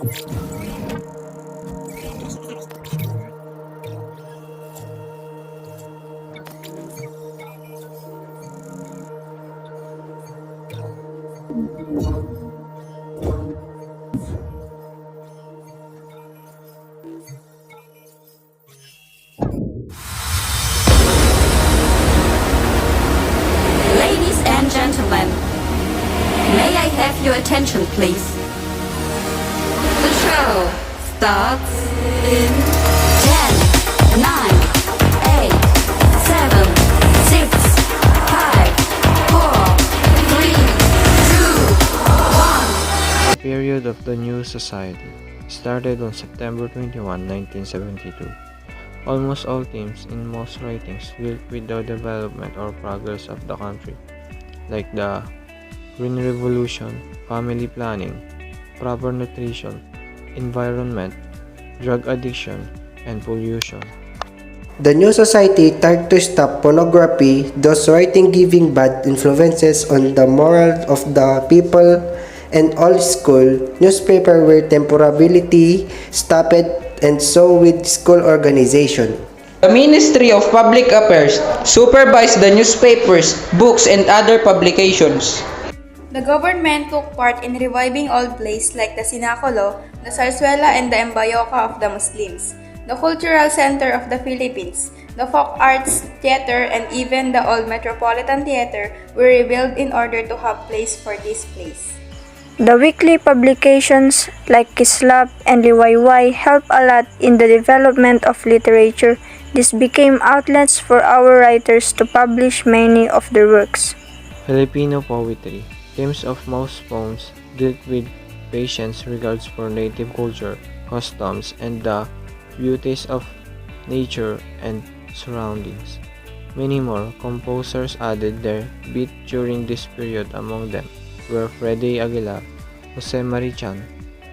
Ladies and gentlemen, may I have your attention, please? The show starts in 10, 9, 8, 7, 6, 5, 4, 3, 2, 1. The period of the New Society started on September 21, 1972. Almost all themes in most writings deal with the development or progress of the country, like the Green Revolution, family planning, proper nutrition, environment, drug addiction, and pollution. The New Society tried to stop pornography, thus writing giving bad influences on the moral of the people, and all school newspaper were temporarily stopped and so with school organization. The Ministry of Public Affairs supervised the newspapers, books, and other publications. The government took part in reviving old plays like the Sinacolo, the Zarzuela, and the Embayoca of the Muslims, the cultural center of the Philippines, the folk arts theater, and even the old Metropolitan Theater were rebuilt in order to have place for these plays. The weekly publications like Kislap and Liwayway helped a lot in the development of literature. This became outlets for our writers to publish many of their works. Filipino poetry. Themes of most poems dealt with patience regards for native culture, customs, and the beauties of nature and surroundings. Many more composers added their beat during this period. Among them were Freddy Aguilar, Jose Marichan,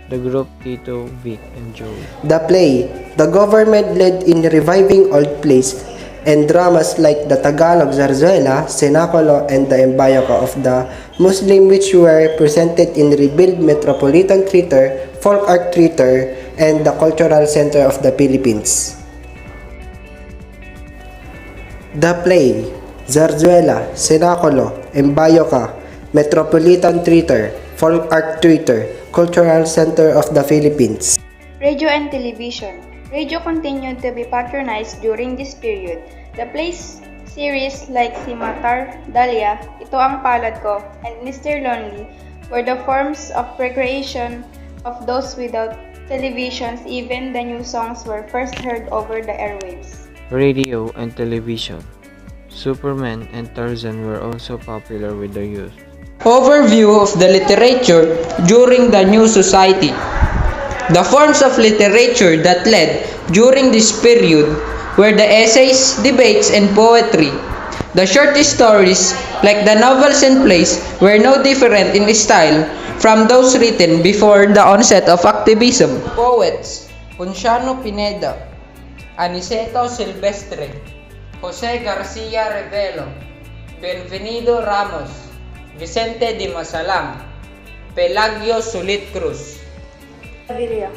the group Tito, Vic, and Joey. The play, the government led in reviving old plays and dramas like the Tagalog Zarzuela, Sinacolo, and the Embayoca of the Muslim, which were presented in rebuilt Metropolitan Theater, Folk Art Theater, and the Cultural Center of the Philippines. The play, Zarzuela, Sinacolo, Embayoca, Metropolitan Theater, Folk Art Theater, Cultural Center of the Philippines. Radio and television. Radio continued to be patronized during this period. The plays series like Si Matar, Dahlia, Ito Ang Palad Ko, and Mr. Lonely were the forms of recreation of those without televisions. Even the new songs were first heard over the airwaves. Radio and television. Superman and Tarzan were also popular with the youth. Overview of the literature during the New Society. The forms of literature that led during this period were the essays, debates, and poetry. The short stories, like the novels and plays, were no different in style from those written before the onset of activism. Poets: Ponciano Pineda, Aniceto Silvestre, Jose Garcia Revelo, Benvenido Ramos, Vicente Di Masalang, Pelagio Sulit Cruz. Villa.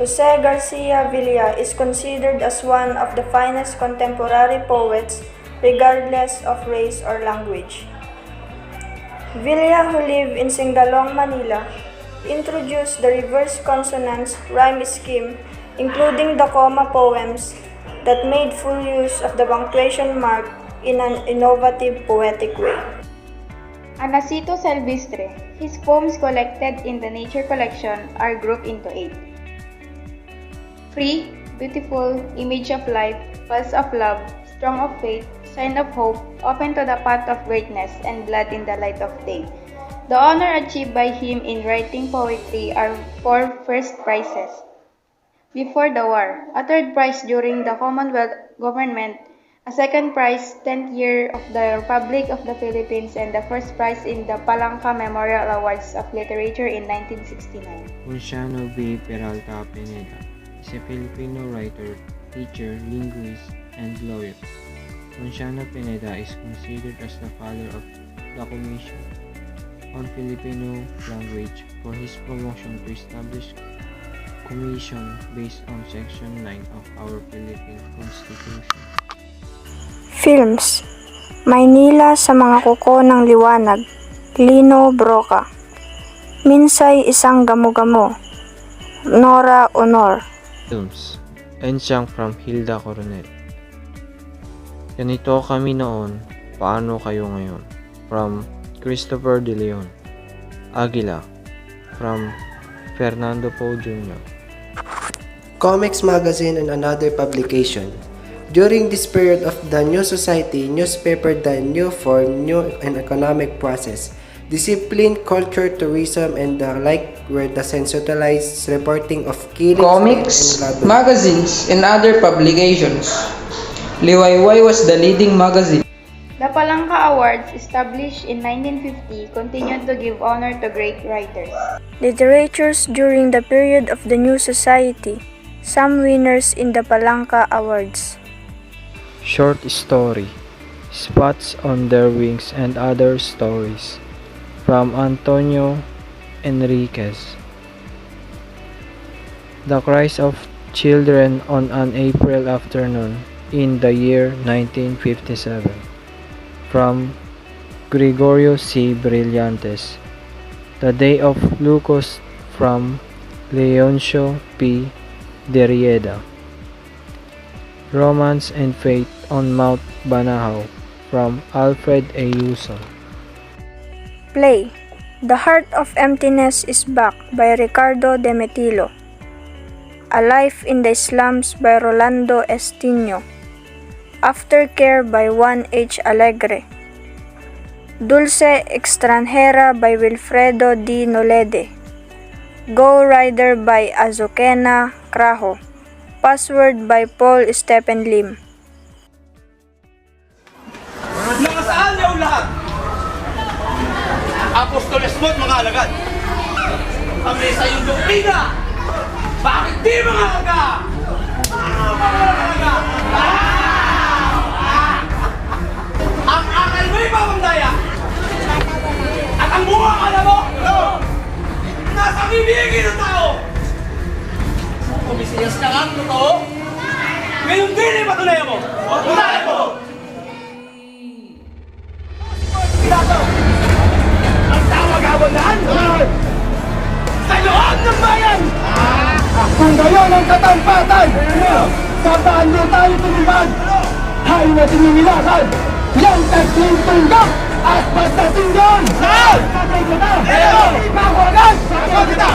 Jose Garcia Villa is considered as one of the finest contemporary poets, regardless of race or language. Villa, who lived in Singalong, Manila, introduced the reverse consonants rhyme scheme, including the comma poems that made full use of the punctuation mark in an innovative poetic way. Anacito Silvestre. His poems collected in the Nature Collection are grouped into 8. Free, beautiful, image of life, pulse of love, strong of faith, sign of hope, open to the path of greatness, and blood in the light of day. The honor achieved by him in writing poetry are 4 first prizes before the war, a 3rd prize during the Commonwealth government, a 2nd prize 10th year of the Republic of the Philippines, and the 1st prize in the Palanca Memorial Awards of Literature in 1969. Ponciano B. Peralta Pineda is a Filipino writer, teacher, linguist, and lawyer. Ponciano Pineda is considered as the father of the Commission on Filipino Language for his promotion to establish Commission based on Section 9 of our Philippine Constitution. Films. Maynila sa mga kuko ng liwanag. Lino Broca. Minsay isang gamo-gamo. Nora Honor. Films. Ensyang from Hilda Coronel. Ganito kami noon, paano kayo ngayon? From Christopher De Leon. Aguila. From Fernando Poe Jr. Comics Magazine and another publication. During this period of the New Society, newspaper the new form, new and economic process, discipline, culture, tourism, and the like were the sensationalized reporting of killings Comics, and robberies. magazines, and other publications. Liwayway was the leading magazine. The Palangka Awards, established in 1950, continued to give honor to great writers. Literatures during the period of the New Society. Some winners in the Palangka Awards. Short story. Spots on Their Wings and Other Stories. From Antonio Enriquez. The Cries of Children on an April Afternoon in the year 1957. From Gregorio C. Brillantes. The Day of Lucos from Leoncio P. Derrida. Romance and Fate on Mount Banahaw from Alfred A. Yuson. Play. The Heart of Emptiness is Back by Ricardo Demetilo. A Life in the Slums by Rolando Estino. Aftercare by Juan H. Alegre. Dulce Extranjera by Wilfredo D. Nolede. Go Rider by Azucena Crajo. Password by Paul Stephen Lim. Nakasaan niyo lahat? Apostoles mo at mga alagad. Kami sa iyong doktrina. Bakit di mga alaga? Ang akal mo'y pamandaya. At ang bunga akala mo? Nasa bibigin ng tao. Kumisiyas na nga ang totoo. Ngayon din ay patunayan mo. Patunayan mo! Ang tawag abandaan sa loob ng bayan! Kung gayon ang katampatan, sabaan nyo tayo tumibag! Tayo na tininilasan! Yang tagsing tunggak at pagdating doon! Saan? Sa kita! Pero! Ipako agad! Sa kita!